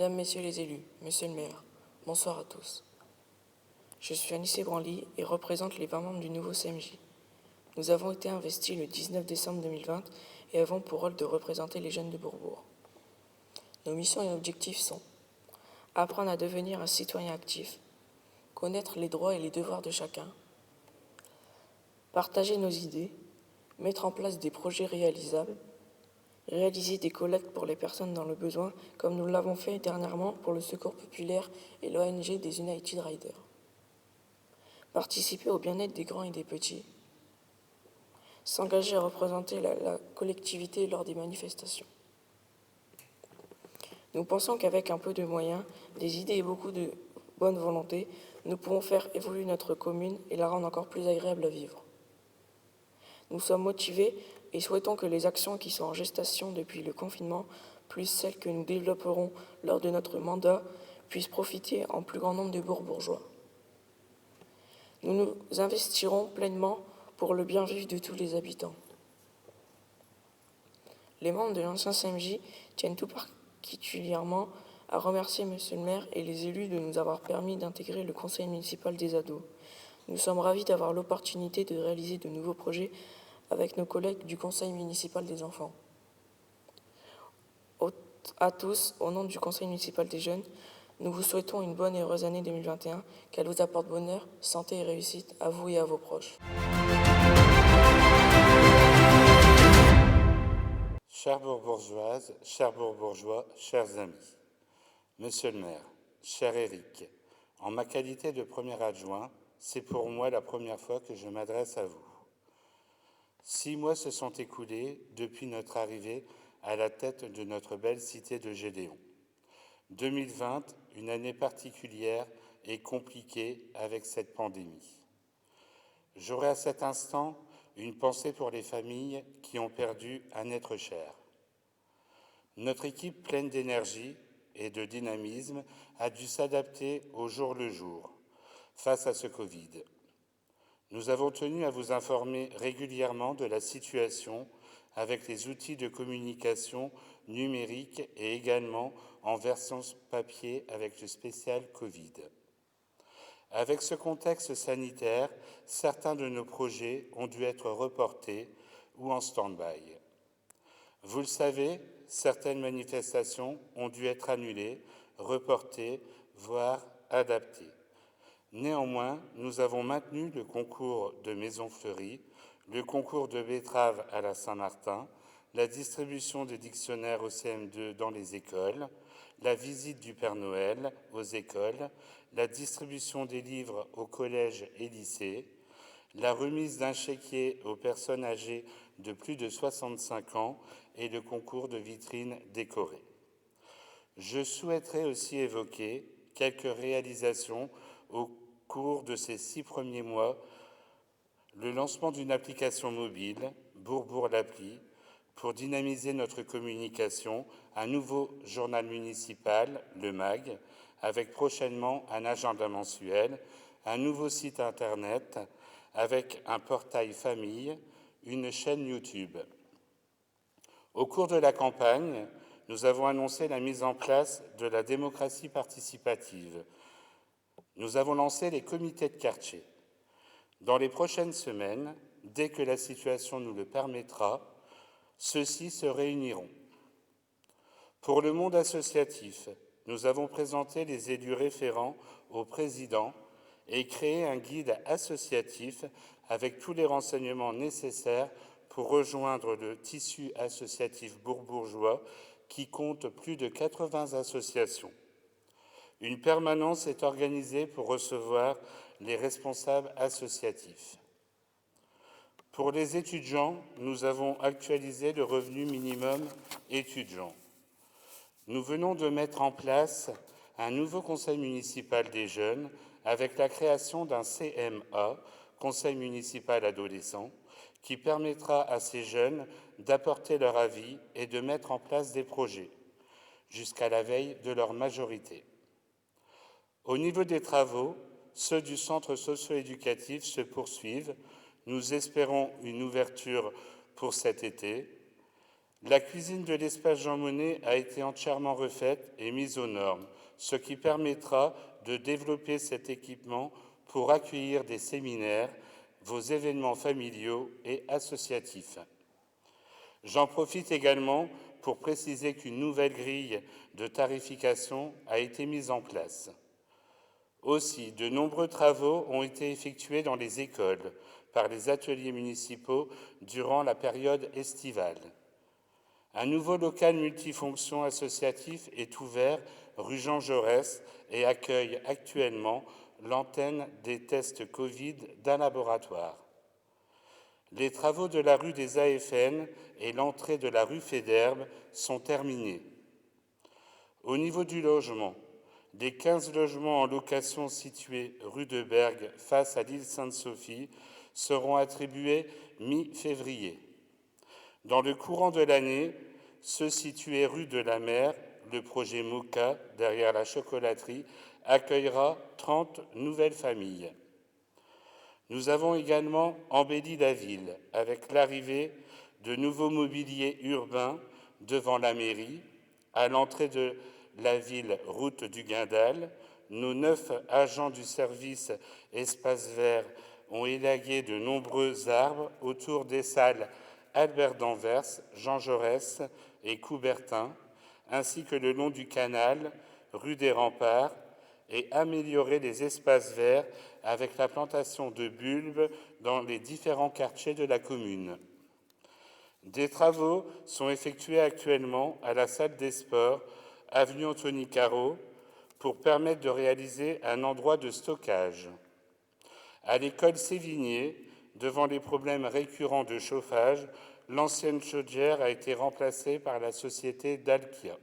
Mesdames, Messieurs les élus, Monsieur le maire, bonsoir à tous. Je suis Anissé Branly et représente les 20 membres du nouveau CMJ. Nous avons été investis le 19 décembre 2020 et avons pour rôle de représenter les jeunes de Bourbourg. Nos missions et objectifs sont apprendre à devenir un citoyen actif, connaître les droits et les devoirs de chacun, partager nos idées, mettre en place des projets réalisables, réaliser des collectes pour les personnes dans le besoin, comme nous l'avons fait dernièrement pour le Secours populaire et l'ONG des United Riders. Participer au bien-être des grands et des petits. S'engager à représenter la collectivité lors des manifestations. Nous pensons qu'avec un peu de moyens, des idées et beaucoup de bonne volonté, nous pouvons faire évoluer notre commune et la rendre encore plus agréable à vivre. Nous sommes motivés et souhaitons que les actions qui sont en gestation depuis le confinement, plus celles que nous développerons lors de notre mandat, puissent profiter en plus grand nombre de bourbourgeois. Nous nous investirons pleinement pour le bien vivre de tous les habitants. Les membres de l'ancien CMJ tiennent tout particulièrement à remercier Monsieur le maire et les élus de nous avoir permis d'intégrer le conseil municipal des ados. Nous sommes ravis d'avoir l'opportunité de réaliser de nouveaux projets avec nos collègues du conseil municipal des enfants. À tous, au nom du conseil municipal des jeunes, nous vous souhaitons une bonne et heureuse année 2021, qu'elle vous apporte bonheur, santé et réussite à vous et à vos proches. Chères bourbourgeoises, chers bourbourgeois, chers amis, Monsieur le maire, cher Éric, en ma qualité de premier adjoint, c'est pour moi la première fois que je m'adresse à vous. 6 mois se sont écoulés depuis notre arrivée à la tête de notre belle cité de Gédéon. 2020, une année particulière et compliquée avec cette pandémie. J'aurai à cet instant une pensée pour les familles qui ont perdu un être cher. Notre équipe pleine d'énergie et de dynamisme a dû s'adapter au jour le jour face à ce Covid. Nous avons tenu à vous informer régulièrement de la situation avec les outils de communication numérique et également en version papier avec le spécial Covid. Avec ce contexte sanitaire, certains de nos projets ont dû être reportés ou en stand-by. Vous le savez, certaines manifestations ont dû être annulées, reportées, voire adaptées. Néanmoins, nous avons maintenu le concours de Maison Fleurie, le concours de betteraves à la Saint-Martin, la distribution des dictionnaires au CM2 dans les écoles, la visite du Père Noël aux écoles, la distribution des livres aux collèges et lycées, la remise d'un chéquier aux personnes âgées de plus de 65 ans et le concours de vitrines décorées. Je souhaiterais aussi évoquer quelques réalisations au cours de ces 6 premiers mois, le lancement d'une application mobile, Bourbourg l'appli, pour dynamiser notre communication, un nouveau journal municipal, le MAG, avec prochainement un agenda mensuel, un nouveau site internet avec un portail famille, une chaîne YouTube. Au cours de la campagne, nous avons annoncé la mise en place de la démocratie participative. Nous avons lancé les comités de quartier. Dans les prochaines semaines, dès que la situation nous le permettra, ceux-ci se réuniront. Pour le monde associatif, nous avons présenté les élus référents au président et créé un guide associatif avec tous les renseignements nécessaires pour rejoindre le tissu associatif bourbourgeois qui compte plus de 80 associations. Une permanence est organisée pour recevoir les responsables associatifs. Pour les étudiants, nous avons actualisé le revenu minimum étudiant. Nous venons de mettre en place un nouveau conseil municipal des jeunes avec la création d'un CMA, Conseil municipal adolescent, qui permettra à ces jeunes d'apporter leur avis et de mettre en place des projets, jusqu'à la veille de leur majorité. Au niveau des travaux, ceux du centre socio-éducatif se poursuivent. Nous espérons une ouverture pour cet été. La cuisine de l'espace Jean Monnet a été entièrement refaite et mise aux normes, ce qui permettra de développer cet équipement pour accueillir des séminaires, vos événements familiaux et associatifs. J'en profite également pour préciser qu'une nouvelle grille de tarification a été mise en place. Aussi, de nombreux travaux ont été effectués dans les écoles par les ateliers municipaux durant la période estivale. Un nouveau local multifonction associatif est ouvert rue Jean Jaurès et accueille actuellement l'antenne des tests Covid d'un laboratoire. Les travaux de la rue des AFN et l'entrée de la rue Féderbe sont terminés. Au niveau du logement, les 15 logements en location situés rue de Bergue face à l'île Sainte-Sophie seront attribués mi-février. Dans le courant de l'année, ceux situés rue de la Mer, le projet MOCA, derrière la chocolaterie, accueillera 30 nouvelles familles. Nous avons également embelli la ville avec l'arrivée de nouveaux mobiliers urbains devant la mairie, à l'entrée de la ville route du Guindal. Nos 9 agents du service espace vert ont élagué de nombreux arbres autour des salles Albert d'Anvers, Jean Jaurès et Coubertin, ainsi que le long du canal, rue des Remparts, et améliorer les espaces verts avec la plantation de bulbes dans les différents quartiers de la commune. Des travaux sont effectués actuellement à la salle des sports, avenue Anthony Caraud, pour permettre de réaliser un endroit de stockage. À l'école Sévigné, devant les problèmes récurrents de chauffage, l'ancienne chaudière a été remplacée par la société Dalkia.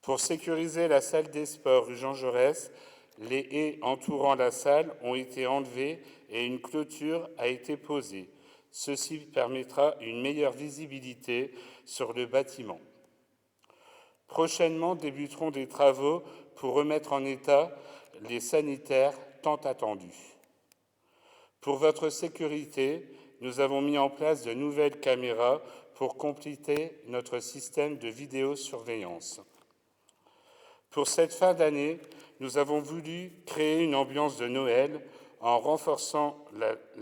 Pour sécuriser la salle des sports rue Jean Jaurès, les haies entourant la salle ont été enlevées et une clôture a été posée. Ceci permettra une meilleure visibilité sur le bâtiment. Prochainement débuteront des travaux pour remettre en état les sanitaires tant attendus. Pour votre sécurité, nous avons mis en place de nouvelles caméras pour compléter notre système de vidéosurveillance. Pour cette fin d'année, nous avons voulu créer une ambiance de Noël en renforçant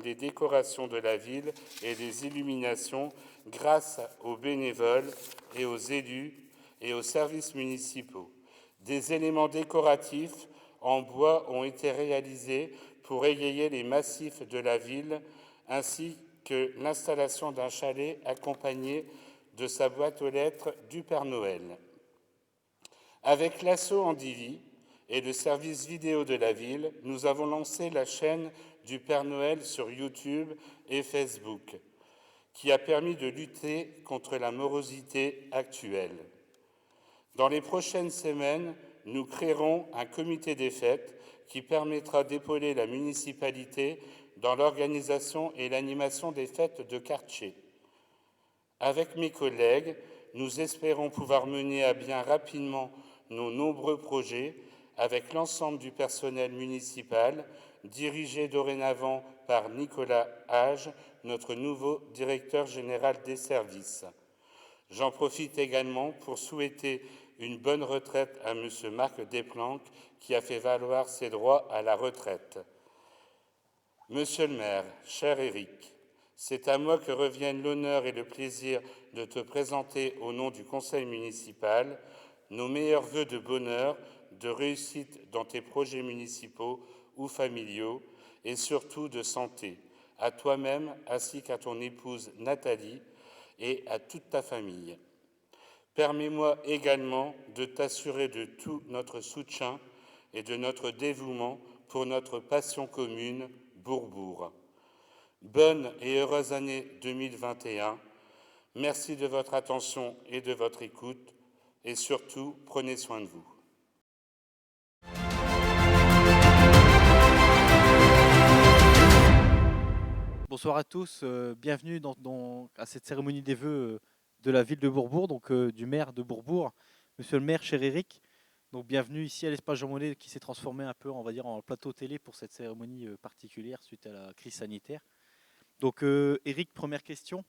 les décorations de la ville et les illuminations grâce aux bénévoles et aux élus et aux services municipaux. Des éléments décoratifs en bois ont été réalisés pour égayer les massifs de la ville, ainsi que l'installation d'un chalet accompagné de sa boîte aux lettres du Père Noël. Avec l'asso Andivy et le service vidéo de la ville, nous avons lancé la chaîne du Père Noël sur YouTube et Facebook, qui a permis de lutter contre la morosité actuelle. Dans les prochaines semaines, nous créerons un comité des fêtes qui permettra d'épauler la municipalité dans l'organisation et l'animation des fêtes de quartier. Avec mes collègues, nous espérons pouvoir mener à bien rapidement nos nombreux projets avec l'ensemble du personnel municipal, dirigé dorénavant par Nicolas Hage, notre nouveau directeur général des services. J'en profite également pour souhaiter une bonne retraite à M. Marc Desplanques, qui a fait valoir ses droits à la retraite. Monsieur le maire, cher Éric, c'est à moi que reviennent l'honneur et le plaisir de te présenter au nom du conseil municipal nos meilleurs vœux de bonheur, de réussite dans tes projets municipaux ou familiaux et surtout de santé, à toi-même ainsi qu'à ton épouse Nathalie et à toute ta famille. Permets-moi également de t'assurer de tout notre soutien et de notre dévouement pour notre passion commune, Bourbourg. Bonne et heureuse année 2021. Merci de votre attention et de votre écoute. Et surtout, prenez soin de vous. Bonsoir à tous, bienvenue à cette cérémonie des vœux de la ville de Bourbourg, donc du maire de Bourbourg, monsieur le maire, cher Éric. Donc bienvenue ici à l'espace Jean Monnet qui s'est transformé un peu, on va dire, en plateau télé pour cette cérémonie particulière suite à la crise sanitaire. Donc Éric, première question.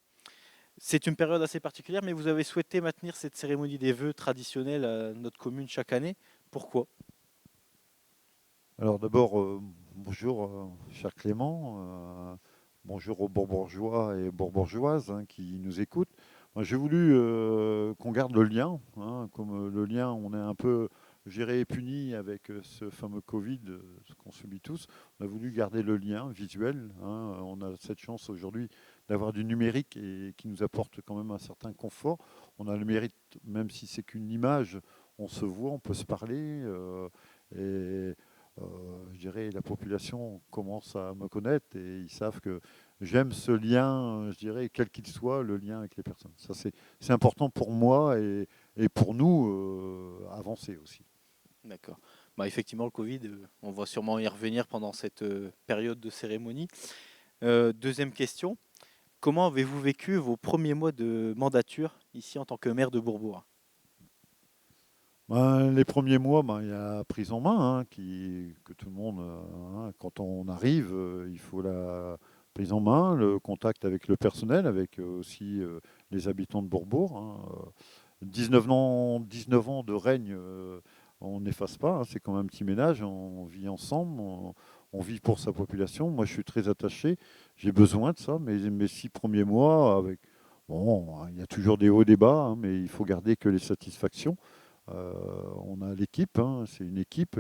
C'est une période assez particulière, mais vous avez souhaité maintenir cette cérémonie des vœux traditionnelle à notre commune chaque année. Pourquoi? Alors d'abord, bonjour, cher Clément. Bonjour aux Bourbourgeois et Bourbourgeoises qui nous écoutent. Moi, j'ai voulu qu'on garde le lien. Comme le lien, on est un peu, je dirais, puni avec ce fameux Covid, ce qu'on subit tous. On a voulu garder le lien visuel. On a cette chance aujourd'hui d'avoir du numérique et qui nous apporte quand même un certain confort. On a le mérite, même si c'est qu'une image, on se voit, on peut se parler. Et je dirais, la population commence à me connaître et ils savent que j'aime ce lien, je dirais, quel qu'il soit, le lien avec les personnes. Ça, c'est important pour moi et pour nous avancer aussi. D'accord. Bah, effectivement, le Covid, on va sûrement y revenir pendant cette période de cérémonie. Deuxième question, comment avez-vous vécu vos premiers mois de mandature ici en tant que maire de Bourbourg? Ben, les premiers mois, ben, il y a prise en main, que tout le monde, quand on arrive, il faut la prise en main, le contact avec le personnel, avec aussi les habitants de Bourbourg. 19 ans de règne, on n'efface pas, c'est comme un petit ménage, on vit ensemble, on vit pour sa population. Moi, je suis très attaché, j'ai besoin de ça, mais mes 6 premiers mois, bon, il y a toujours des hauts, des bas, mais il faut garder que les satisfactions. On a l'équipe, c'est une équipe.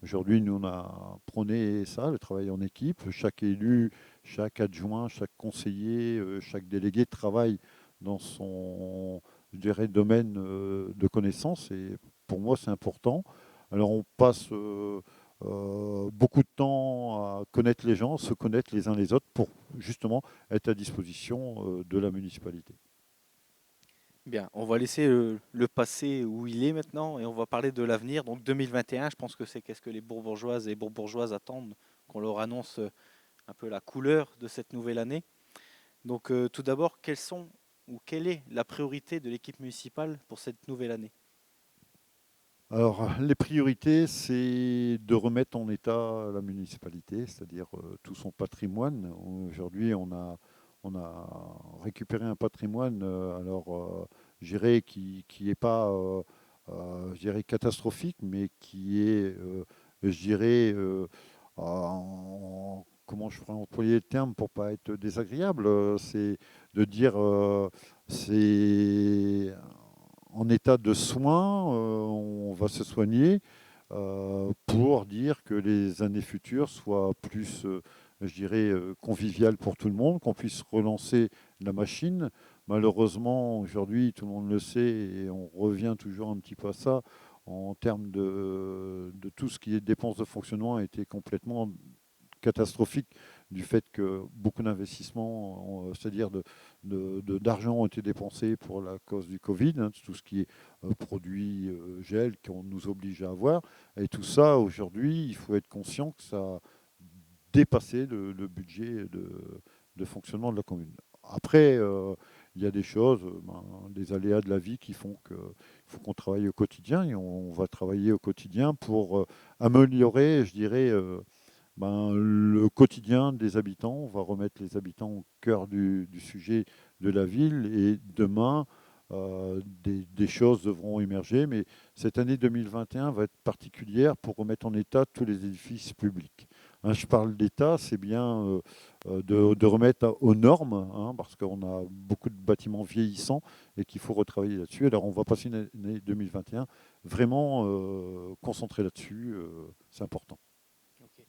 Aujourd'hui, nous, on a prôné ça, le travail en équipe. Chaque élu, chaque adjoint, chaque conseiller, chaque délégué travaille dans son, je dirais, domaine de connaissances. Et pour moi, c'est important. Alors, on passe beaucoup de temps à connaître les gens, se connaître les uns les autres pour justement être à disposition de la municipalité. Bien, on va laisser le passé où il est maintenant et on va parler de l'avenir. Donc 2021, je pense que c'est qu'est-ce que les Bourbourgeoises et Bourbourgeoises attendent, qu'on leur annonce un peu la couleur de cette nouvelle année. Donc tout d'abord, quelles sont ou quelle est la priorité de l'équipe municipale pour cette nouvelle année? Alors, les priorités, c'est de remettre en état la municipalité, c'est-à-dire tout son patrimoine. Aujourd'hui, on a récupéré un patrimoine, je dirais, qui n'est pas, je dirais, catastrophique, mais qui est, je dirais, comment je pourrais employer le terme pour pas être désagréable, c'est de dire, c'est en état de soins, on va se soigner pour dire que les années futures soient plus, je dirais, conviviales pour tout le monde, qu'on puisse relancer la machine. Malheureusement, aujourd'hui, tout le monde le sait, et on revient toujours un petit peu à ça, en termes de tout ce qui est dépenses de fonctionnement a été complètement catastrophique du fait que beaucoup d'investissements, c'est-à-dire d'argent ont été dépensés pour la cause du Covid, tout ce qui est produits gel qu'on nous oblige à avoir. Et tout ça, aujourd'hui, il faut être conscient que ça a dépassé le budget de fonctionnement de la commune. Après, il y a des choses, des aléas de la vie qui font qu'il faut qu'on travaille au quotidien et on va travailler au quotidien pour améliorer, je dirais, le quotidien des habitants. On va remettre les habitants au cœur du sujet de la ville et demain, des choses devront émerger. Mais cette année 2021 va être particulière pour remettre en état tous les édifices publics. Je parle d'État, c'est bien de remettre aux normes, parce qu'on a beaucoup de bâtiments vieillissants et qu'il faut retravailler là-dessus. Alors on va passer une année 2021 vraiment concentrée là-dessus, c'est important. Ok.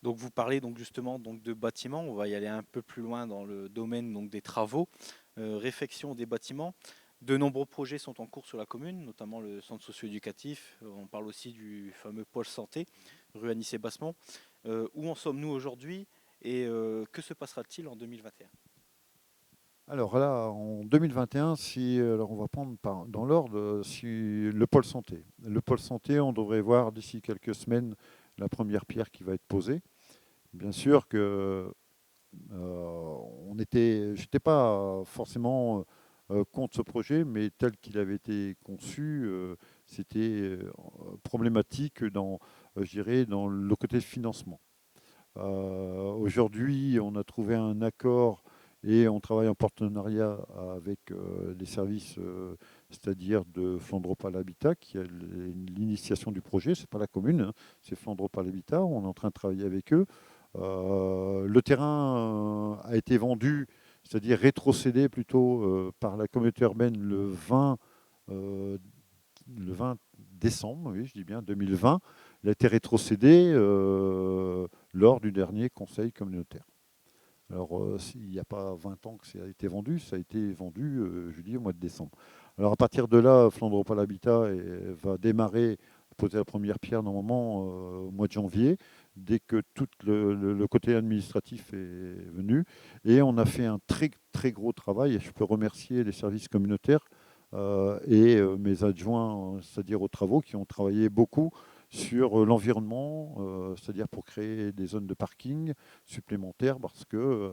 Donc vous parlez donc justement donc de bâtiments, on va y aller un peu plus loin dans le domaine donc des travaux, réfection des bâtiments. De nombreux projets sont en cours sur la commune, notamment le centre socio-éducatif. On parle aussi du fameux pôle santé, rue Anissé-Bassemont. Où en sommes-nous aujourd'hui et que se passera-t-il en 2021? Alors là, en 2021, alors on va prendre dans l'ordre, le pôle santé. Le pôle santé, on devrait voir d'ici quelques semaines la première pierre qui va être posée. Bien sûr que j'étais pas forcément contre ce projet, mais tel qu'il avait été conçu, c'était problématique je dirais, dans le côté financement. Aujourd'hui, on a trouvé un accord Et on travaille en partenariat avec les services, c'est-à-dire de Flandre-Opale Habitat, qui a l'initiation du projet. Ce n'est pas la commune, hein, c'est Flandre-Opale Habitat. On est en train de travailler avec eux. Le terrain a été vendu, c'est-à-dire rétrocédé plutôt par la communauté urbaine euh, le 20 décembre, oui, je dis bien 2020. Il a été rétrocédé lors du dernier conseil communautaire. Alors, il n'y a pas 20 ans que ça a été vendu, ça a été vendu, je dis, au mois de décembre. Alors, à partir de là, Flandre-Opale Habitat va démarrer, poser la première pierre normalement au mois de janvier, dès que tout le côté administratif est venu. Et on a fait un très, très gros travail, et je peux remercier les services communautaires et mes adjoints, c'est-à-dire aux travaux, qui ont travaillé beaucoup sur l'environnement, c'est-à-dire pour créer des zones de parking supplémentaires, parce que,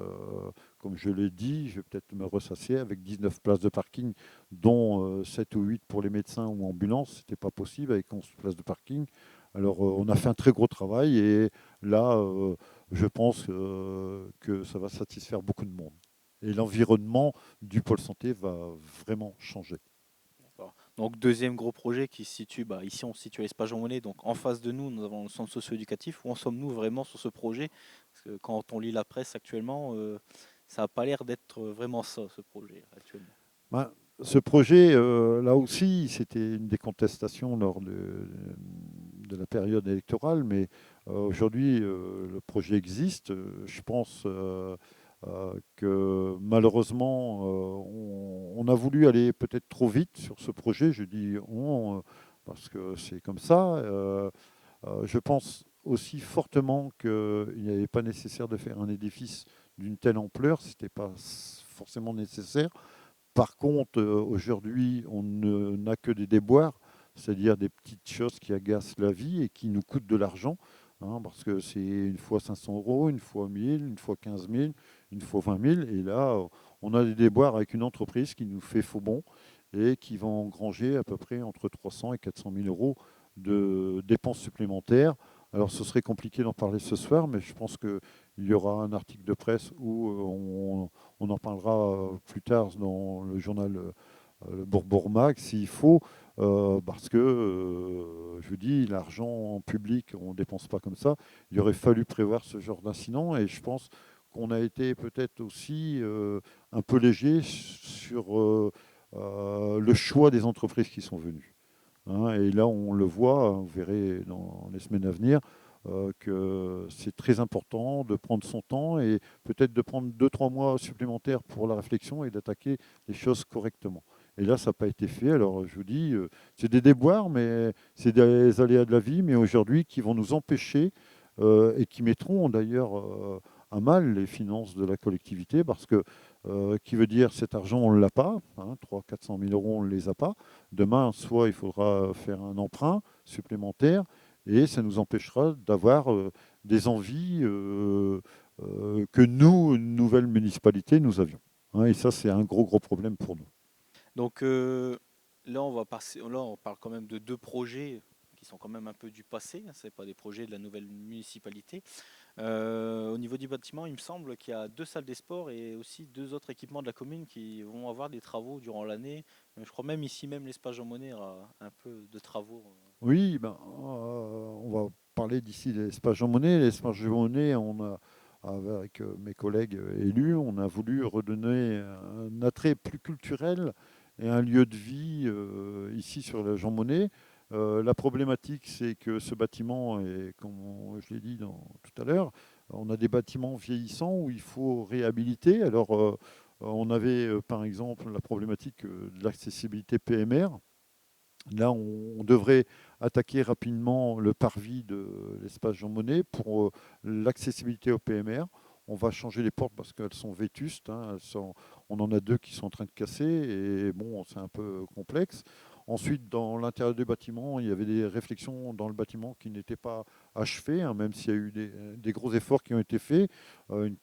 comme je l'ai dit, je vais peut-être me ressasser, avec 19 places de parking, dont 7 ou 8 pour les médecins ou ambulances, ce n'était pas possible avec 11 places de parking. Alors, on a fait un très gros travail, et là, je pense que ça va satisfaire beaucoup de monde. Et l'environnement du pôle santé va vraiment changer. D'accord. Donc deuxième gros projet qui se situe, ici on se situe à l'Espace Jean Monnet, donc en face de nous, nous avons le centre socio-éducatif. Où en sommes-nous vraiment sur ce projet? Parce que quand on lit la presse actuellement, ça n'a pas l'air d'être vraiment ça, ce projet actuellement. Ben, ce projet, là aussi, c'était une des contestations lors de la période électorale, mais aujourd'hui, le projet existe. Je pense que malheureusement, on a voulu aller peut-être trop vite sur ce projet. Je dis on, parce que c'est comme ça. Je pense aussi fortement qu'il n'y avait pas nécessaire de faire un édifice d'une telle ampleur. Ce n'était pas forcément nécessaire. Par contre, aujourd'hui, on n'a que des déboires, c'est-à-dire des petites choses qui agacent la vie et qui nous coûtent de l'argent, hein, parce que c'est une fois 500 euros, une fois 1000, une fois 15 000, une fois 20 000. Et là, on a des déboires avec une entreprise qui nous fait faux bon et qui va engranger à peu près entre 300 et 400 000 euros de dépenses supplémentaires. Alors, ce serait compliqué d'en parler ce soir, mais je pense qu'il y aura un article de presse où on en parlera plus tard dans le journal le Bourbourg Mag s'il faut, parce que, je vous dis, l'argent en public, on ne dépense pas comme ça. Il aurait fallu prévoir ce genre d'incident, et je pense qu'on a été peut-être aussi un peu léger sur le choix des entreprises qui sont venues, hein. Et là, on le voit, vous verrez dans les semaines à venir, que c'est très important de prendre son temps et peut-être de prendre 2-3 mois supplémentaires pour la réflexion et d'attaquer les choses correctement. Et là, ça n'a pas été fait. Alors, je vous dis, c'est des déboires, mais c'est des aléas de la vie, mais aujourd'hui, qui vont nous empêcher et qui mettront d'ailleurs à mal les finances de la collectivité, parce que, qui veut dire cet argent, on ne l'a pas, hein, 300 000 à 400 000 euros, on ne les a pas. Demain, soit il faudra faire un emprunt supplémentaire, et ça nous empêchera d'avoir des envies que nous, une nouvelle municipalité, nous avions, hein. Et ça, c'est un gros, gros problème pour nous. Donc là, on parle quand même de deux projets qui sont quand même un peu du passé, hein, ce n'est pas des projets de la nouvelle municipalité. Au niveau du bâtiment, il me semble qu'il y a 2 salles des sports et aussi 2 autres équipements de la commune qui vont avoir des travaux durant l'année. Je crois même ici, même l'Espace Jean Monnet aura un peu de travaux. Oui, ben, on va parler d'ici de l'espace Jean Monnet. L'espace Jean Monnet, avec mes collègues élus, on a voulu redonner un attrait plus culturel et un lieu de vie ici sur la Jean Monnet. La problématique, c'est que ce bâtiment, et comme je l'ai dit tout à l'heure, on a des bâtiments vieillissants où il faut réhabiliter. Alors, on avait par exemple la problématique de l'accessibilité PMR. Là, on devrait attaquer rapidement le parvis de l'espace Jean Monnet pour l'accessibilité au PMR. On va changer les portes parce qu'elles sont vétustes, hein. On en a 2 qui sont en train de casser, et bon, c'est un peu complexe. Ensuite, dans l'intérieur du bâtiment, il y avait des réflexions dans le bâtiment qui n'étaient pas achevé, hein, même s'il y a eu des gros efforts qui ont été faits. Une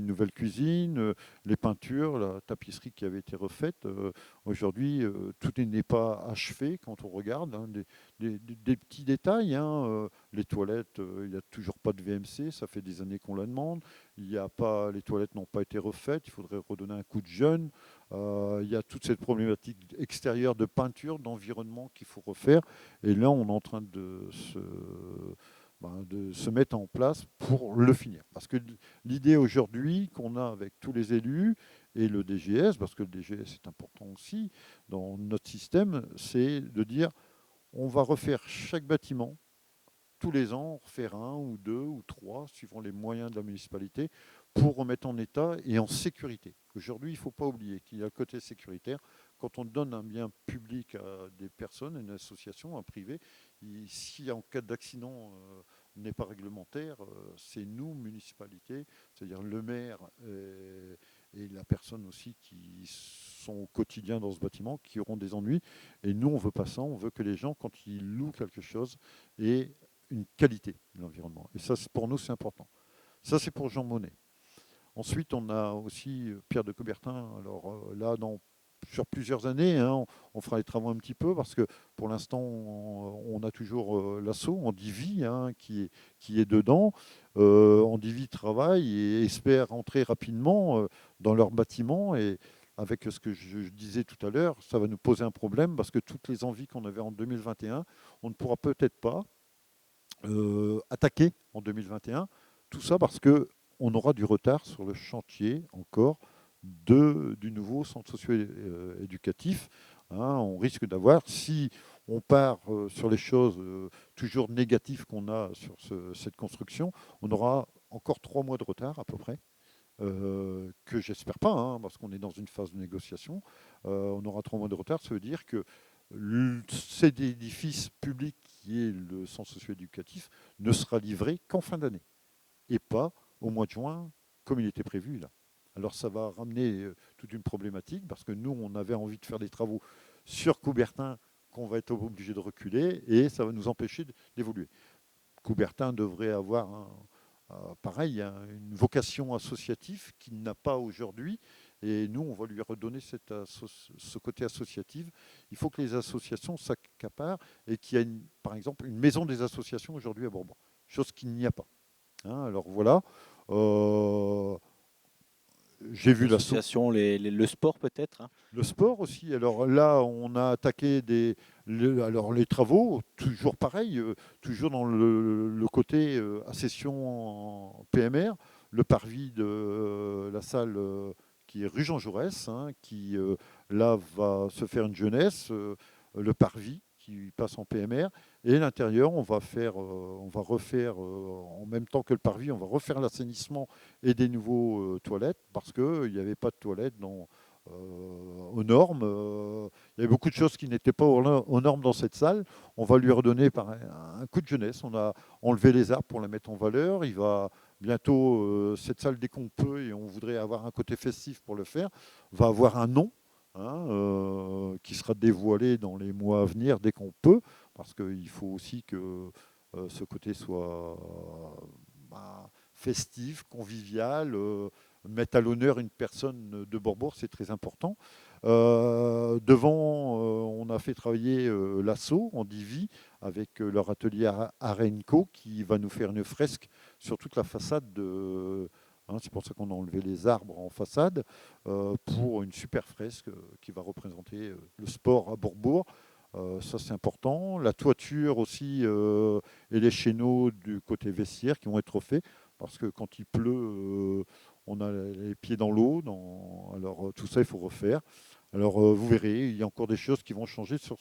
nouvelle cuisine, les peintures, la tapisserie qui avait été refaite. Aujourd'hui, tout n'est pas achevé quand on regarde, hein, des petits détails. Hein, les toilettes, il n'y a toujours pas de VMC, ça fait des années qu'on la demande. Les toilettes n'ont pas été refaites, il faudrait redonner un coup de jeune. Il y a toute cette problématique extérieure de peinture, d'environnement qu'il faut refaire. Et là, on est en train de se mettre en place pour le finir. Parce que l'idée aujourd'hui qu'on a avec tous les élus et le DGS, parce que le DGS est important aussi dans notre système, c'est de dire on va refaire chaque bâtiment tous les ans, refaire un ou deux ou trois, suivant les moyens de la municipalité, pour remettre en état et en sécurité. Aujourd'hui, il ne faut pas oublier qu'il y a le côté sécuritaire. Quand on donne un bien public à des personnes, à une association, à un privé, si en cas d'accident n'est pas réglementaire, c'est nous, municipalité, c'est-à-dire le maire et la personne aussi qui sont au quotidien dans ce bâtiment, qui auront des ennuis. Et nous, on ne veut pas ça, on veut que les gens, quand ils louent quelque chose, aient une qualité de l'environnement. Et ça, pour nous, c'est important. Ça, c'est pour Jean Monnet. Ensuite, on a aussi Pierre de Coubertin. Alors là, sur plusieurs années, hein, on fera les travaux un petit peu parce que pour l'instant, on a toujours l'assaut, Andivi, hein, qui est dedans. Andivi travaille et espère entrer rapidement dans leur bâtiment. Et avec ce que je disais tout à l'heure, ça va nous poser un problème parce que toutes les envies qu'on avait en 2021, on ne pourra peut-être pas attaquer en 2021. Tout ça parce qu'on aura du retard sur le chantier encore du nouveau centre socio-éducatif. Hein, on risque d'avoir, si on part sur les choses toujours négatives qu'on a sur cette construction, on aura encore 3 mois de retard à peu près. Que j'espère pas, hein, parce qu'on est dans une phase de négociation. On aura 3 mois de retard, ça veut dire que cet édifice public qui est le centre socio-éducatif ne sera livré qu'en fin d'année et pas au mois de juin comme il était prévu là. Alors ça va ramener toute une problématique parce que nous, on avait envie de faire des travaux sur Coubertin qu'on va être obligé de reculer et ça va nous empêcher d'évoluer. Coubertin devrait avoir pareil, une vocation associative qu'il n'a pas aujourd'hui. Et nous, on va lui redonner ce côté associatif. Il faut que les associations s'accaparent et qu'il y ait, par exemple, une maison des associations aujourd'hui à Bourbon. Chose qu'il n'y a pas. Hein, alors voilà. J'ai vu l'association, le sport peut-être, hein. Le sport aussi. Alors là, on a attaqué les travaux, toujours pareil, toujours dans le côté accession en PMR, le parvis de la salle qui est rue Jean Jaurès, hein, qui là va se faire une jeunesse, le parvis qui passe en PMR, et l'intérieur, on va refaire en même temps que le parvis, on va refaire l'assainissement et des nouveaux toilettes parce qu'il n'y avait pas de toilettes aux normes. Il y avait beaucoup de choses qui n'étaient pas aux normes dans cette salle. On va lui redonner un coup de jeunesse. On a enlevé les arbres pour la mettre en valeur. Il va bientôt, cette salle, dès qu'on peut, et on voudrait avoir un côté festif pour le faire, va avoir un nom. Hein, qui sera dévoilé dans les mois à venir dès qu'on peut, parce qu'il faut aussi que ce côté soit festif, convivial, mettre à l'honneur une personne de Bourbourg, c'est très important. Devant, on a fait travailler l'assaut en Divi avec leur atelier Arenco qui va nous faire une fresque sur toute la façade c'est pour ça qu'on a enlevé les arbres en façade pour une super fresque qui va représenter le sport à Bourbourg. Ça, c'est important. La toiture aussi et les chéneaux du côté vestiaire qui vont être faits parce que quand il pleut, on a les pieds dans l'eau. Alors tout ça, il faut refaire. Alors vous verrez, il y a encore des choses qui vont changer sur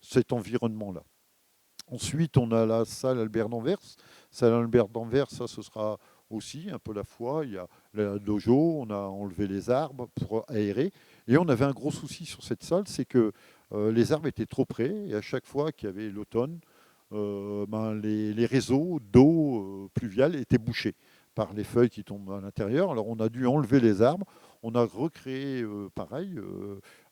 cet environnement-là. Ensuite, on a la salle Albert d'Anvers. Salle Albert d'Anvers, ça, ce sera aussi un peu la foi. Il y a le dojo, on a enlevé les arbres pour aérer. Et on avait un gros souci sur cette salle, c'est que les arbres étaient trop près. Et à chaque fois qu'il y avait l'automne, les réseaux d'eau pluviale étaient bouchés par les feuilles qui tombent à l'intérieur. Alors on a dû enlever les arbres. On a recréé, pareil,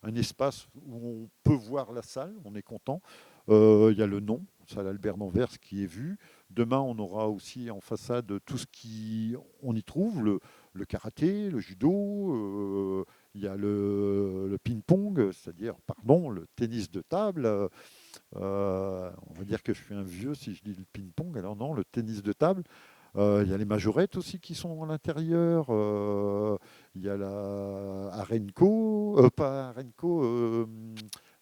un espace où on peut voir la salle. On est content. Il y a le nom, salle Albert d'Anvers qui est vu. Demain, on aura aussi en façade tout ce qu'on y trouve, le karaté, le judo, il y a le ping-pong, c'est-à-dire, pardon, le tennis de table. On va dire que je suis un vieux si je dis le ping-pong, alors non, le tennis de table. Il y a les majorettes aussi qui sont à l'intérieur. Il y a la Arenco, pas Arenco,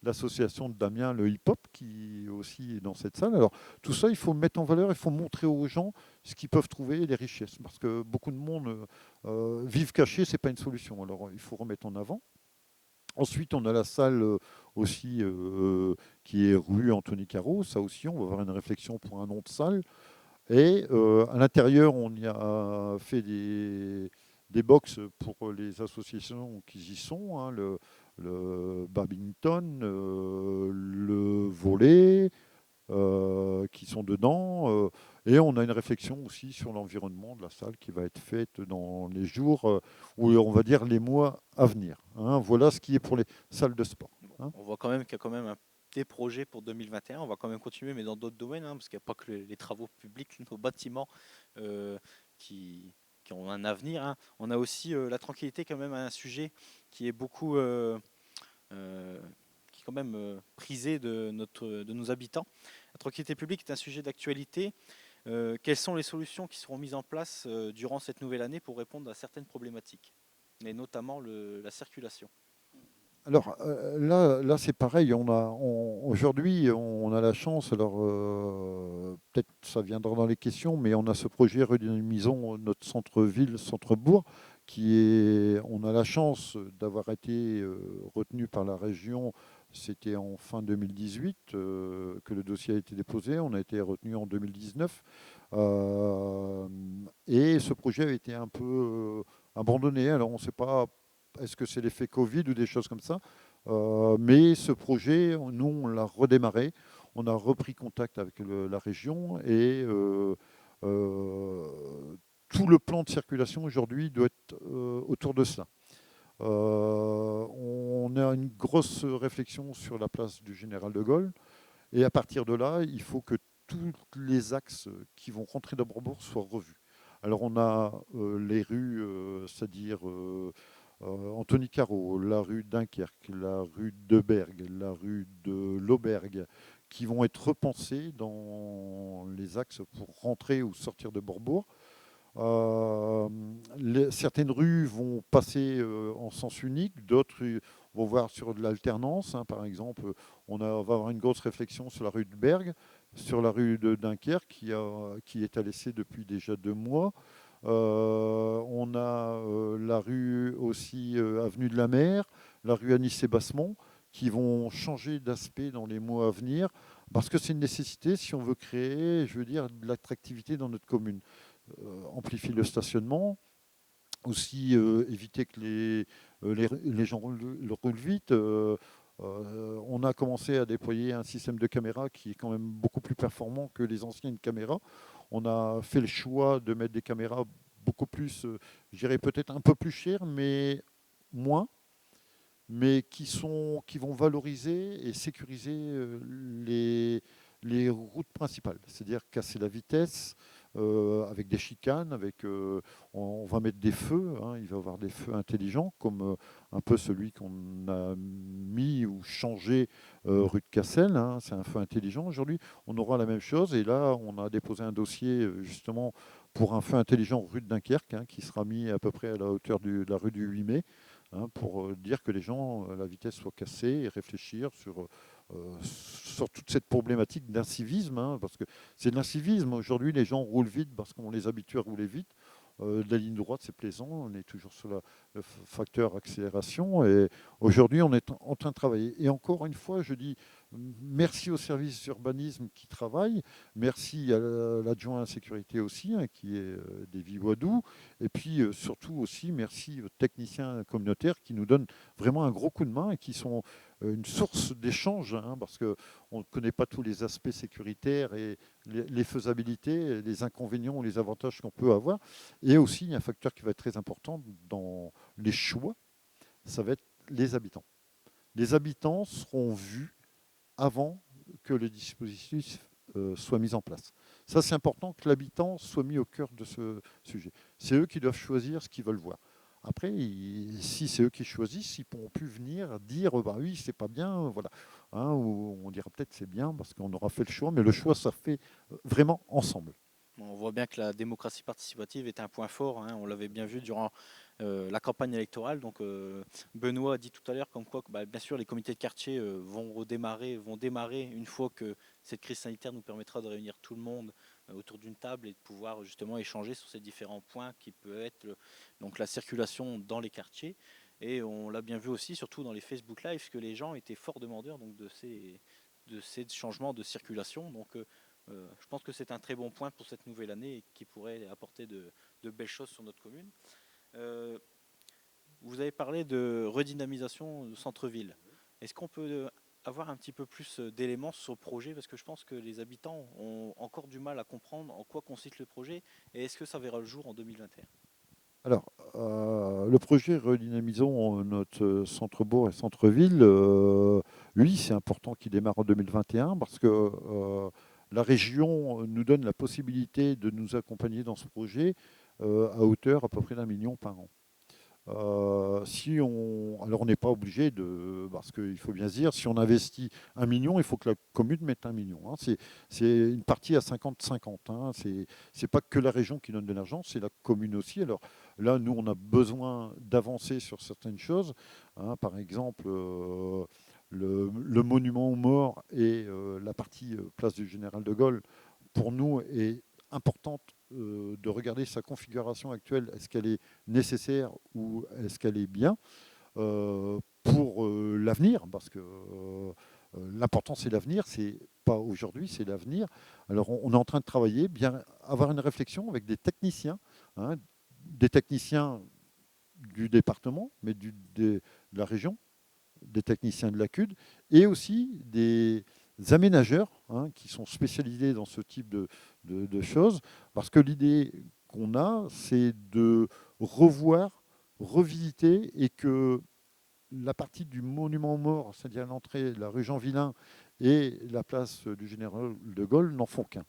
l'association de Damien, le hip-hop, qui aussi est dans cette salle. Alors tout ça, il faut mettre en valeur, il faut montrer aux gens ce qu'ils peuvent trouver, les richesses. Parce que beaucoup de monde vivent cachés, ce n'est pas une solution. Alors il faut remettre en avant. Ensuite, on a la salle aussi qui est rue Anthony Caro. Ça aussi, on va avoir une réflexion pour un nom de salle. Et à l'intérieur, on y a fait des box pour les associations qui y sont, hein, le badminton, le volley, qui sont dedans. Et on a une réflexion aussi sur l'environnement de la salle qui va être faite dans les jours, ou on va dire les mois à venir, hein. Voilà ce qui est pour les salles de sport, hein. On voit quand même qu'il y a quand même des projets pour 2021. On va quand même continuer, mais dans d'autres domaines, hein, parce qu'il n'y a pas que les travaux publics, nos bâtiments euh, qui ont un avenir, hein. On a aussi la tranquillité, quand même, un sujet qui est beaucoup, qui est quand même prisé de nos habitants. La tranquillité publique est un sujet d'actualité. Quelles sont les solutions qui seront mises en place durant cette nouvelle année pour répondre à certaines problématiques, et notamment la circulation? Alors là c'est pareil. Aujourd'hui, on a la chance. Alors peut-être ça viendra dans les questions, mais on a ce projet redynamisons notre centre-ville, centre-bourg, on a la chance d'avoir été retenu par la région. C'était en fin 2018 que le dossier a été déposé. On a été retenu en 2019. Et ce projet a été un peu abandonné. Alors on ne sait pas, est-ce que c'est l'effet Covid ou des choses comme ça. Mais ce projet, nous, on l'a redémarré. On a repris contact avec la région et tout le plan de circulation aujourd'hui doit être autour de cela. On a une grosse réflexion sur la place du Général de Gaulle. Et à partir de là, il faut que tous les axes qui vont rentrer dans Bourbourg soient revus. Alors on a les rues, c'est-à-dire Anthony Caro, la rue Dunkerque, la rue de Bergue, la rue de l'Aubergue, qui vont être repensées dans les axes pour rentrer ou sortir de Bourbourg. Certaines rues vont passer en sens unique, d'autres vont voir sur de l'alternance, hein. Par exemple, on va avoir une grosse réflexion sur la rue de Bergue, sur la rue de Dunkerque qui est à laisser depuis déjà 2 mois. On a la rue aussi avenue de la Mer, la rue Anis-et-Bassemont, qui vont changer d'aspect dans les mois à venir, parce que c'est une nécessité si on veut créer, je veux dire, de l'attractivité dans notre commune. Amplifier le stationnement, aussi éviter que les gens roulent vite. On a commencé à déployer un système de caméras qui est quand même beaucoup plus performant que les anciennes caméras. On a fait le choix de mettre des caméras beaucoup plus, je dirais peut-être un peu plus chères, mais moins, mais qui vont valoriser et sécuriser les routes principales, c'est-à-dire casser la vitesse avec des chicanes, on va mettre des feux, hein. Il va y avoir des feux intelligents, comme un peu celui qu'on a mis ou changé rue de Cassel, hein. C'est un feu intelligent. Aujourd'hui, on aura la même chose, et là, on a déposé un dossier justement pour un feu intelligent rue de Dunkerque, hein, qui sera mis à peu près à la hauteur de la rue du 8 mai. Hein, pour dire que les gens, la vitesse soit cassée, et réfléchir sur toute cette problématique d'incivisme, hein, parce que c'est de l'incivisme. Aujourd'hui, les gens roulent vite parce qu'on les habitue à rouler vite. La ligne droite, c'est plaisant, on est toujours sur le facteur accélération, et aujourd'hui, on est en train de travailler. Et encore une fois, je dis merci au service urbanisme qui travaille, merci à l'adjoint à la sécurité aussi, hein, qui est Davy Wadou, et puis surtout aussi merci aux techniciens communautaires qui nous donnent vraiment un gros coup de main et qui sont une source d'échange, hein, parce qu'on ne connaît pas tous les aspects sécuritaires et les faisabilités, les inconvénients ou les avantages qu'on peut avoir. Et aussi, il y a un facteur qui va être très important dans les choix, ça va être les habitants. Les habitants seront vus avant que les dispositifs soient mis en place. Ça, c'est important que l'habitant soit mis au cœur de ce sujet. C'est eux qui doivent choisir ce qu'ils veulent voir. Après, si c'est eux qui choisissent, ils ne pourront plus venir dire bah oui, c'est pas bien, voilà. Hein, ou on dira peut-être c'est bien parce qu'on aura fait le choix, mais le choix, ça fait vraiment ensemble. On voit bien que la démocratie participative est un point fort, hein. On l'avait bien vu durant la campagne électorale. Donc, Benoît a dit tout à l'heure comme quoi, bien sûr, les comités de quartier vont démarrer une fois que cette crise sanitaire nous permettra de réunir tout le monde autour d'une table et de pouvoir justement échanger sur ces différents points qui peuvent être donc la circulation dans les quartiers. Et on l'a bien vu aussi, surtout dans les Facebook Live, que les gens étaient fort demandeurs donc, de ces changements de circulation. Donc, je pense que c'est un très bon point pour cette nouvelle année et qui pourrait apporter de belles choses sur notre commune. Vous avez parlé de redynamisation du centre-ville. Est-ce qu'on peut avoir un petit peu plus d'éléments sur le projet? Parce que je pense que les habitants ont encore du mal à comprendre en quoi consiste le projet et est-ce que ça verra le jour en 2021? Alors, le projet Redynamisons notre centre-bourg et centre-ville, lui, c'est important qu'il démarre en 2021 parce que la région nous donne la possibilité de nous accompagner dans ce projet à hauteur à peu près d'1 million par an. Alors on n'est pas obligé de, parce qu'il faut bien se dire, si on investit 1 million, il faut que la commune mette 1 million. Hein. C'est une partie à 50-50. Hein. C'est pas que la région qui donne de l'argent, c'est la commune aussi. Alors là, nous, on a besoin d'avancer sur certaines choses. Hein. Par exemple, le monument aux morts et la partie place du Général de Gaulle, pour nous, est importante de regarder sa configuration actuelle. Est-ce qu'elle est nécessaire ou est-ce qu'elle est bien pour l'avenir? Parce que l'important, c'est l'avenir, c'est pas aujourd'hui, c'est l'avenir. Alors, on est en train de travailler, bien avoir une réflexion avec des techniciens, hein, des techniciens du département, mais de la région, des techniciens de la CUD, et aussi des aménageurs hein, qui sont spécialisés dans ce type de choses, parce que l'idée qu'on a, c'est de revoir, revisiter, et que la partie du monument aux morts, c'est-à-dire l'entrée, la rue Jean Villain et la place du Général de Gaulle, n'en font qu'un.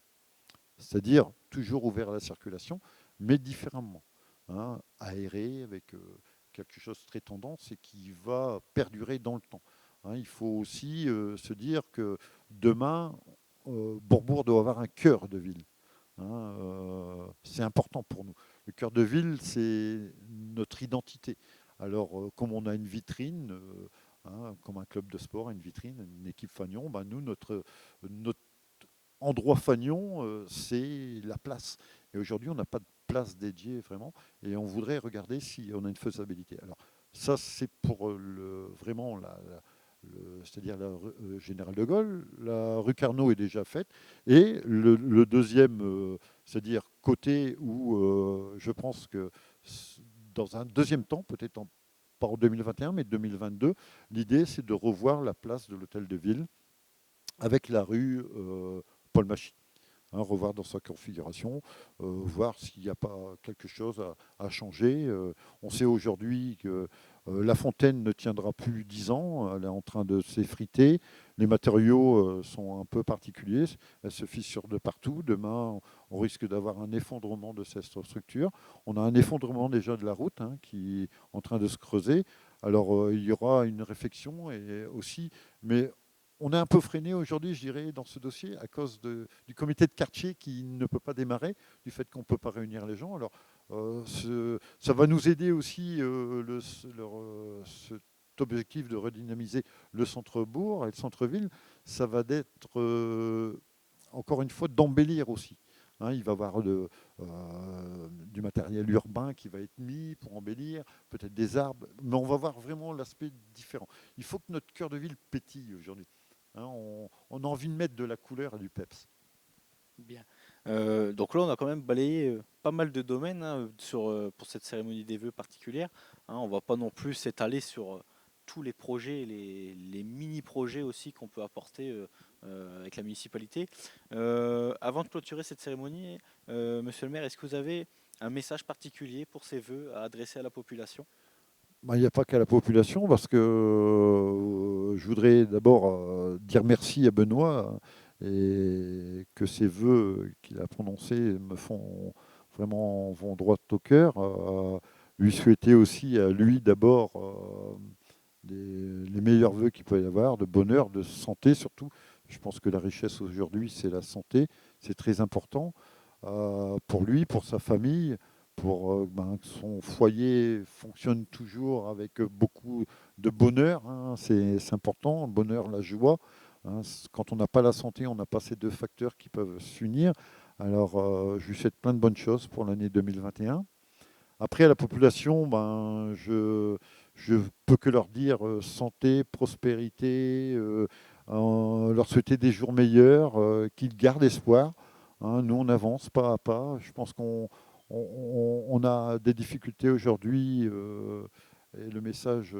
C'est-à-dire toujours ouvert à la circulation, mais différemment. Hein, aéré, avec quelque chose de très tendance et qui va perdurer dans le temps. Hein, il faut aussi se dire que demain, Bourbourg doit avoir un cœur de ville. Hein, c'est important pour nous. Le cœur de ville, c'est notre identité. Alors, comme on a une vitrine, hein, comme un club de sport, une vitrine, une équipe Fagnon, ben nous, notre endroit Fagnon, c'est la place. Et aujourd'hui, on n'a pas de place dédiée vraiment, et on voudrait regarder si on a une faisabilité. Alors, ça, c'est pour vraiment c'est-à-dire la rue Général de Gaulle. La rue Carnot est déjà faite. Et le deuxième, c'est-à-dire côté où je pense que dans un deuxième temps, peut-être pas en 2021, mais 2022, l'idée, c'est de revoir la place de l'hôtel de ville avec la rue Paul Machy. Hein, revoir dans sa configuration, voir s'il n'y a pas quelque chose à changer. On sait aujourd'hui que la fontaine ne tiendra plus 10 ans, elle est en train de s'effriter. Les matériaux sont un peu particuliers, elle se fissure de partout. Demain, on risque d'avoir un effondrement de cette structure. On a un effondrement déjà de la route hein, qui est en train de se creuser. Alors, il y aura une réflexion et aussi, mais on est un peu freiné aujourd'hui, je dirais, dans ce dossier à cause du comité de quartier qui ne peut pas démarrer, du fait qu'on ne peut pas réunir les gens. Alors, ça va nous aider aussi, cet objectif de redynamiser le centre-bourg et le centre-ville. Ça va être, encore une fois, d'embellir aussi. Hein, il va y avoir du matériel urbain qui va être mis pour embellir, peut-être des arbres, mais on va voir vraiment l'aspect différent. Il faut que notre cœur de ville pétille aujourd'hui. Hein, on a envie de mettre de la couleur et du peps. Bien. Donc là, on a quand même balayé pas mal de domaines hein, pour cette cérémonie des vœux particulière. Hein, on ne va pas non plus s'étaler sur tous les projets, les mini-projets aussi qu'on peut apporter avec la municipalité. Avant de clôturer cette cérémonie, monsieur le maire, est-ce que vous avez un message particulier pour ces vœux à adresser à la population? Il n'y a pas qu'à la population, parce que je voudrais d'abord dire merci à Benoît, et que ces vœux qu'il a prononcés me font vraiment vont droit au cœur. Lui souhaiter aussi à lui d'abord les meilleurs vœux qu'il peut y avoir, de bonheur, de santé surtout. Je pense que la richesse aujourd'hui, c'est la santé, c'est très important pour lui, pour sa famille, pour que son foyer fonctionne toujours avec beaucoup de bonheur, hein. C'est important, le bonheur, la joie, hein. Quand on n'a pas la santé, on n'a pas ces deux facteurs qui peuvent s'unir. Alors, je lui souhaite plein de bonnes choses pour l'année 2021. Après, à la population, je peux que leur dire santé, prospérité, leur souhaiter des jours meilleurs, qu'ils gardent espoir, hein. Nous, on avance pas à pas. Je pense qu'on a des difficultés aujourd'hui, et le message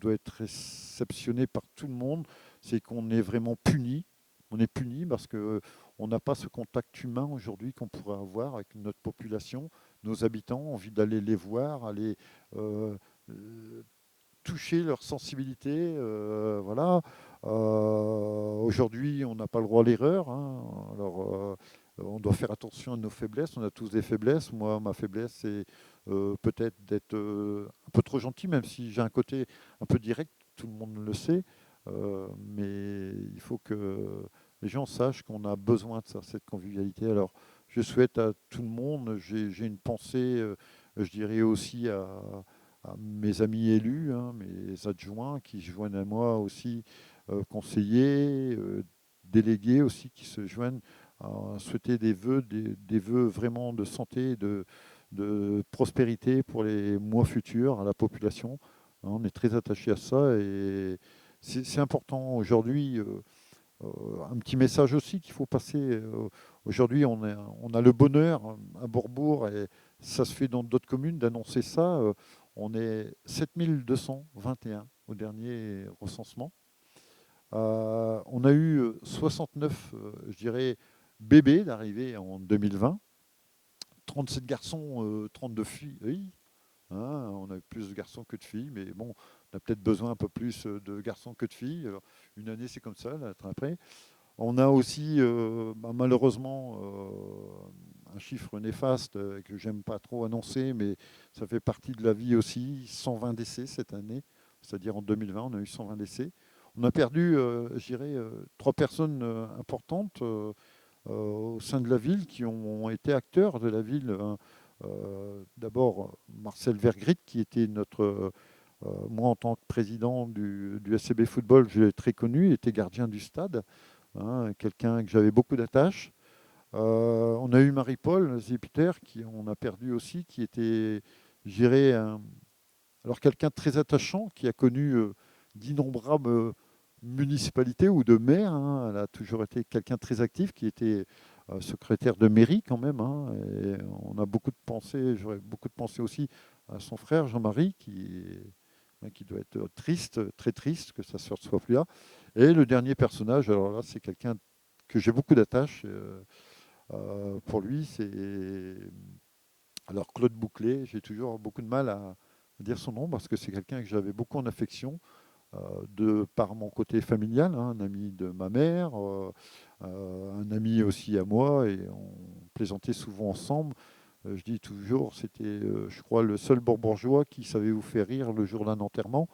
doit être réceptionné par tout le monde. C'est qu'on est vraiment puni. On est puni parce qu'on n'a pas ce contact humain aujourd'hui qu'on pourrait avoir avec notre population, nos habitants, envie d'aller les voir, aller euh, euh, toucher leur sensibilité. Voilà. Aujourd'hui, on n'a pas le droit à l'erreur, hein. Alors, on doit faire attention à nos faiblesses. On a tous des faiblesses. Moi, ma faiblesse, c'est peut-être d'être un peu trop gentil, même si j'ai un côté un peu direct, tout le monde le sait. Mais il faut que les gens sachent qu'on a besoin de ça, cette convivialité. Alors, je souhaite à tout le monde, j'ai une pensée, je dirais aussi à mes amis élus, hein, mes adjoints qui se joignent à moi aussi, conseillers, délégués aussi qui se joignent à souhaiter des vœux vraiment de santé, de prospérité pour les mois futurs à la population. Hein, on est très attaché à ça, et c'est important aujourd'hui. Un petit message aussi qu'il faut passer. Aujourd'hui, on a le bonheur à Bourbourg, et ça se fait dans d'autres communes, d'annoncer ça. On est 7221 au dernier recensement. On a eu 69, je dirais, bébés d'arrivée en 2020. 37 garçons, 32 filles. Oui, hein, on a eu plus de garçons que de filles, mais bon, on a peut-être besoin un peu plus de garçons que de filles. Alors, une année, c'est comme ça, après. On a aussi, malheureusement, un chiffre néfaste que j'aime pas trop annoncer, mais ça fait partie de la vie aussi, 120 décès cette année, c'est-à-dire en 2020, on a eu 120 décès. On a perdu, je dirais, 3 personnes importantes au sein de la ville qui ont été acteurs de la ville, hein. D'abord, Marcel Vergrit, qui était moi, en tant que président du SCB Football, je l'ai très connu, il était gardien du stade, hein, quelqu'un que j'avais beaucoup d'attaches. On a eu Marie-Paul Zépiter, qui on a perdu aussi, qui était, géré alors quelqu'un de très attachant, qui a connu d'innombrables municipalités ou de maires, hein. Elle a toujours été quelqu'un de très actif, qui était secrétaire de mairie quand même, hein. Et on a beaucoup de pensées, j'aurais beaucoup de pensées aussi à son frère Jean-Marie, qui doit être triste, très triste que sa sœur ne soit plus là. Et le dernier personnage, alors là, c'est quelqu'un que j'ai beaucoup d'attaches pour lui, c'est alors Claude Bouclet. J'ai toujours beaucoup de mal à dire son nom, parce que c'est quelqu'un que j'avais beaucoup en affection, de par mon côté familial, hein, un ami de ma mère, un ami aussi à moi, et on plaisantait souvent ensemble. Je dis toujours, c'était, je crois, le seul bourgeois qui savait vous faire rire le jour d'un enterrement.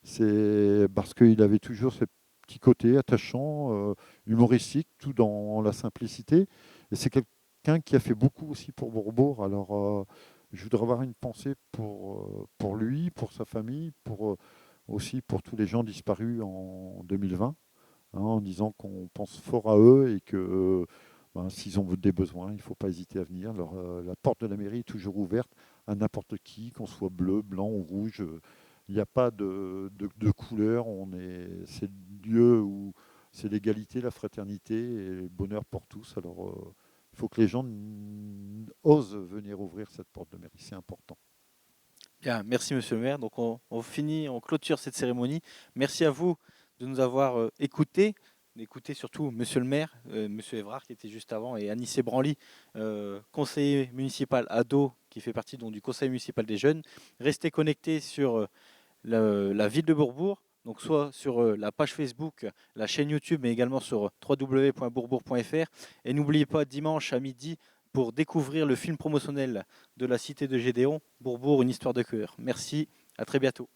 C'est parce qu'il avait toujours ce petit côté attachant, humoristique, tout dans la simplicité. Et c'est quelqu'un qui a fait beaucoup aussi pour Bourbourg. Alors, je voudrais avoir une pensée pour lui, pour sa famille, aussi pour tous les gens disparus en 2020, hein, en disant qu'on pense fort à eux, et que s'ils ont des besoins, il ne faut pas hésiter à venir. Alors, la porte de la mairie est toujours ouverte à n'importe qui, qu'on soit bleu, blanc ou rouge. Il n'y a pas de couleur. C'est le lieu où c'est l'égalité, la fraternité et le bonheur pour tous. Alors, il faut que les gens osent venir ouvrir cette porte de mairie. C'est important. Bien, merci Monsieur le maire. Donc on finit, on clôture cette cérémonie. Merci à vous de nous avoir écoutés. d'écouter surtout Monsieur le maire, Monsieur Évrard qui était juste avant, et Anissé Branly, conseiller municipal ado, qui fait partie donc, du conseil municipal des jeunes. Restez connectés sur la ville de Bourbourg, donc soit sur la page Facebook, la chaîne YouTube, mais également sur www.bourbourg.fr. Et n'oubliez pas, dimanche à midi, pour découvrir le film promotionnel de la cité de Gédéon, Bourbourg, une histoire de cœur. Merci, à très bientôt.